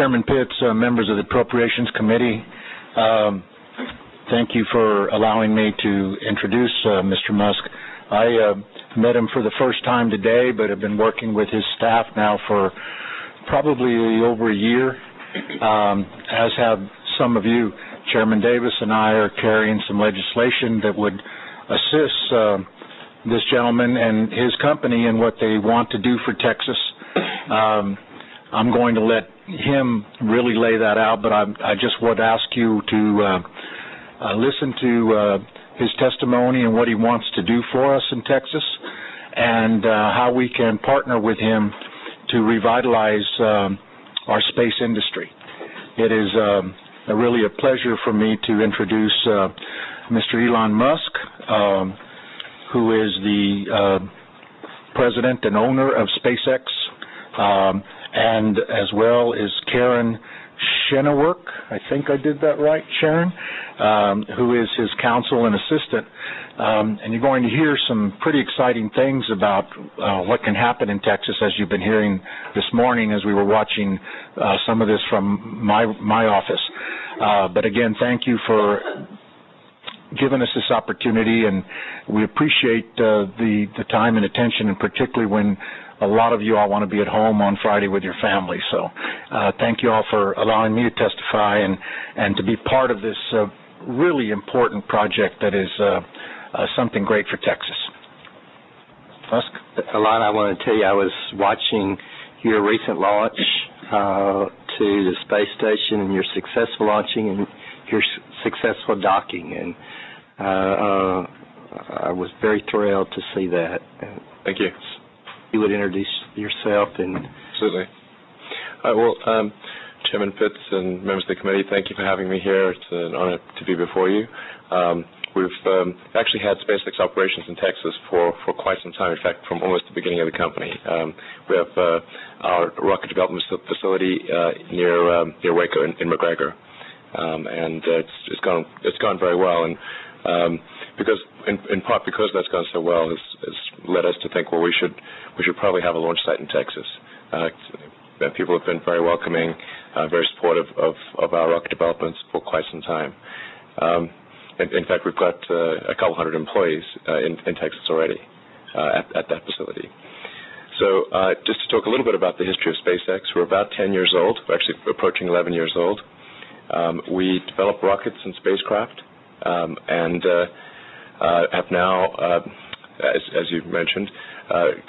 Chairman Pitts, members of the Appropriations Committee, thank you for allowing me to introduce Mr. Musk. I met him for the first time today, but have been working with his staff now for probably over a year, as have some of you. Chairman Davis and I are carrying some legislation that would assist this gentleman and his company in what they want to do for Texas. I'm going to let him really lay that out, but I just would ask you to listen to his testimony and what he wants to do for us in Texas, and how we can partner with him to revitalize our space industry. It is really a pleasure for me to introduce Mr. Elon Musk, who is the president and owner of SpaceX, and as well as Karen Chenoweth, I think I did that right, Sharon, who is his counsel and assistant. And you're going to hear some pretty exciting things about what can happen in Texas, as you've been hearing this morning as we were watching some of this from my office. But again, thank you for giving us this opportunity, and we appreciate the time and attention, and particularly when a lot of you all want to be at home on Friday with your family. So thank you all for allowing me to testify and to be part of this really important project that is something great for Texas. Musk? Elon, I want to tell you, I was watching your recent launch to the space station, and your successful launching and your successful docking, and I was very thrilled to see that. Thank you. You would introduce yourself and... Absolutely. Well, Chairman Pitts and members of the committee, thank you for having me here. It's an honor to be before you. We've actually had SpaceX operations in Texas for quite some time, in fact, from almost the beginning of the company. We have our rocket development facility near Waco in McGregor, and it's gone very well. And because in part because that's gone so well, has led us to think, well, we should probably have a launch site in Texas. People have been very welcoming, very supportive of our rocket developments for quite some time. In fact, we've got a couple hundred employees in Texas already at that facility. So just to talk a little bit about the history of SpaceX, we're about 10 years old. We're actually approaching 11 years old. We develop rockets and spacecraft, and have now, as you mentioned,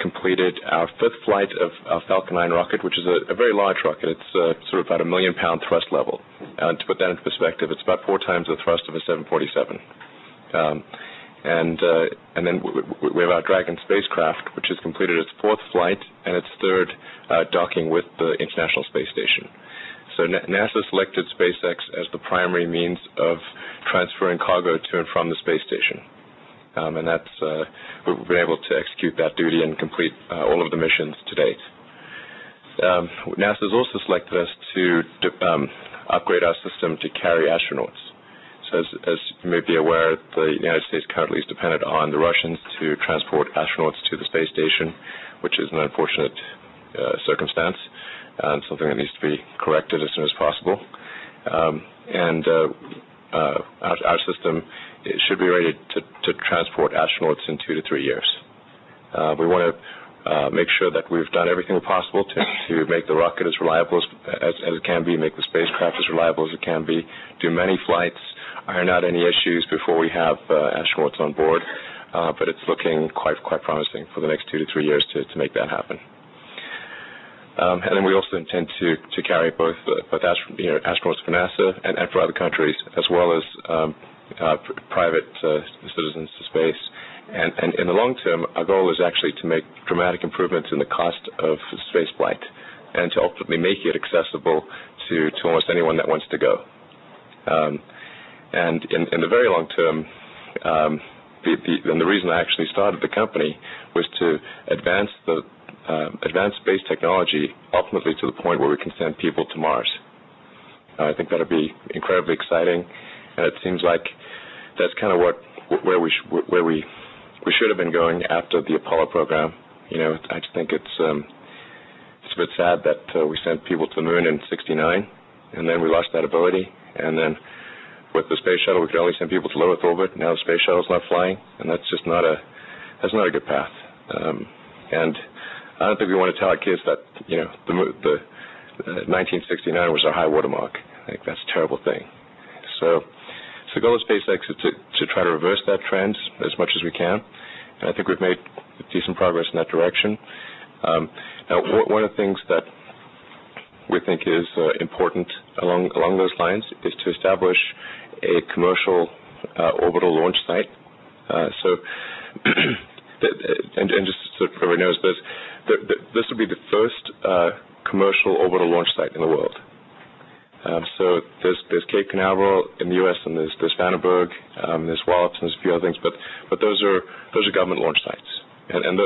completed our fifth flight of our Falcon 9 rocket, which is a very large rocket. It's sort of about a 1 million pound thrust level. To put that into perspective, it's about 4 times the thrust of a 747. And then we have our Dragon spacecraft, which has completed its 4th flight and its 3rd docking with the International Space Station. So NASA selected SpaceX as the primary means of transferring cargo to and from the space station. And that's we've been able to execute that duty and complete all of the missions to date. NASA has also selected us to upgrade our system to carry astronauts. So as you may be aware, the United States currently is dependent on the Russians to transport astronauts to the space station, which is an unfortunate circumstance and something that needs to be corrected as soon as possible. Our system should be ready to transport astronauts in 2 to 3 years. We want to make sure that we've done everything possible to make the rocket as reliable as it can be, make the spacecraft as reliable as it can be, do many flights, iron out any issues before we have astronauts on board. But it's looking quite promising for the next 2 to 3 years to make that happen. And then we also intend to carry both astronauts for NASA and for other countries, as well as private citizens to space. And in the long term, our goal is actually to make dramatic improvements in the cost of space flight and to ultimately make it accessible to almost anyone that wants to go. And in the very long term, and the reason I actually started the company was to advance space technology ultimately to the point where we can send people to Mars. I think that would be incredibly exciting, and it seems like that's kind of where we should have been going after the Apollo program. I just think it's a bit sad that we sent people to the moon in '69, and then we lost that ability. And then with the space shuttle, we could only send people to low Earth orbit. Now the space shuttle's not flying, and that's just not a good path. And I don't think we want to tell our kids that the 1969 was our high watermark. I think that's a terrible thing. So the goal of SpaceX is to try to reverse that trend as much as we can, and I think we've made decent progress in that direction. Now, one of the things that we think is important along those lines is to establish a commercial orbital launch site. And just so everybody knows, this would be the first commercial orbital launch site in the world. So there's Cape Canaveral in the U.S. and there's Vandenberg, there's Wallops and there's a few other things, but those are government launch sites, and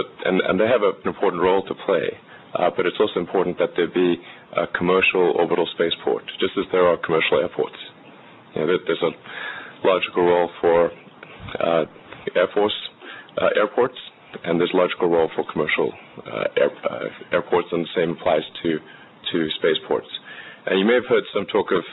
they have an important role to play. But it's also important that there be a commercial orbital spaceport, just as there are commercial airports. There's a logical role for Air Force airports, and there's a logical role for commercial airports, and the same applies to spaceports. You may have heard some talk of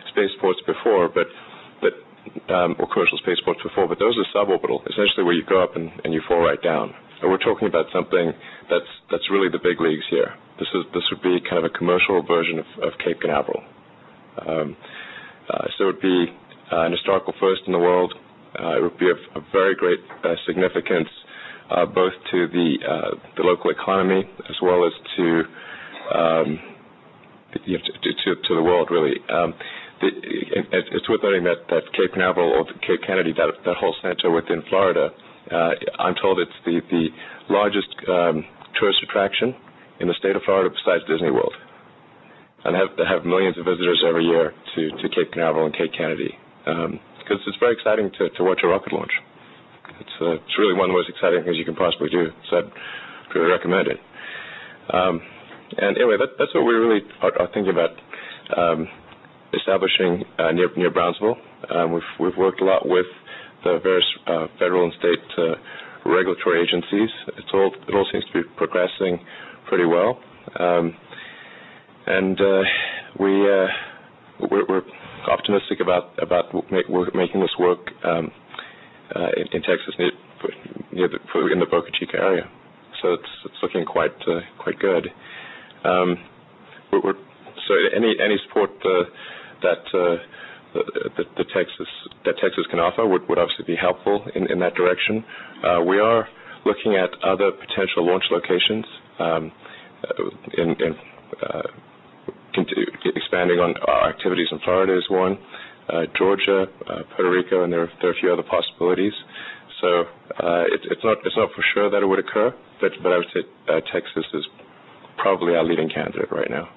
spaceports before, or commercial spaceports before, but those are suborbital, essentially where you go up and you fall right down. And we're talking about something that's really the big leagues here. This would be kind of a commercial version of Cape Canaveral. So it would be an historical first in the world. It would be of very great significance both to the local economy as well as to the world, really. It's worth noting that Cape Canaveral or Cape Kennedy, that whole center within Florida, I'm told it's the largest tourist attraction in the state of Florida besides Disney World. And they have millions of visitors every year to Cape Canaveral and Cape Kennedy, because it's very exciting to watch a rocket launch. It's really one of the most exciting things you can possibly do, so I'd really recommend it. And anyway, that's what we really are thinking about establishing near Brownsville. We've worked a lot with the various federal and state regulatory agencies. It all seems to be progressing pretty well, and we're optimistic about making this work in Texas, in the Boca Chica area. So it's looking quite good. So any support that Texas can offer would obviously be helpful in that direction. We are looking at other potential launch locations, expanding on our activities in Florida is one, Georgia, Puerto Rico, and there are a few other possibilities. So it's not for sure that it would occur, but I would say Texas is probably our leading candidate right now.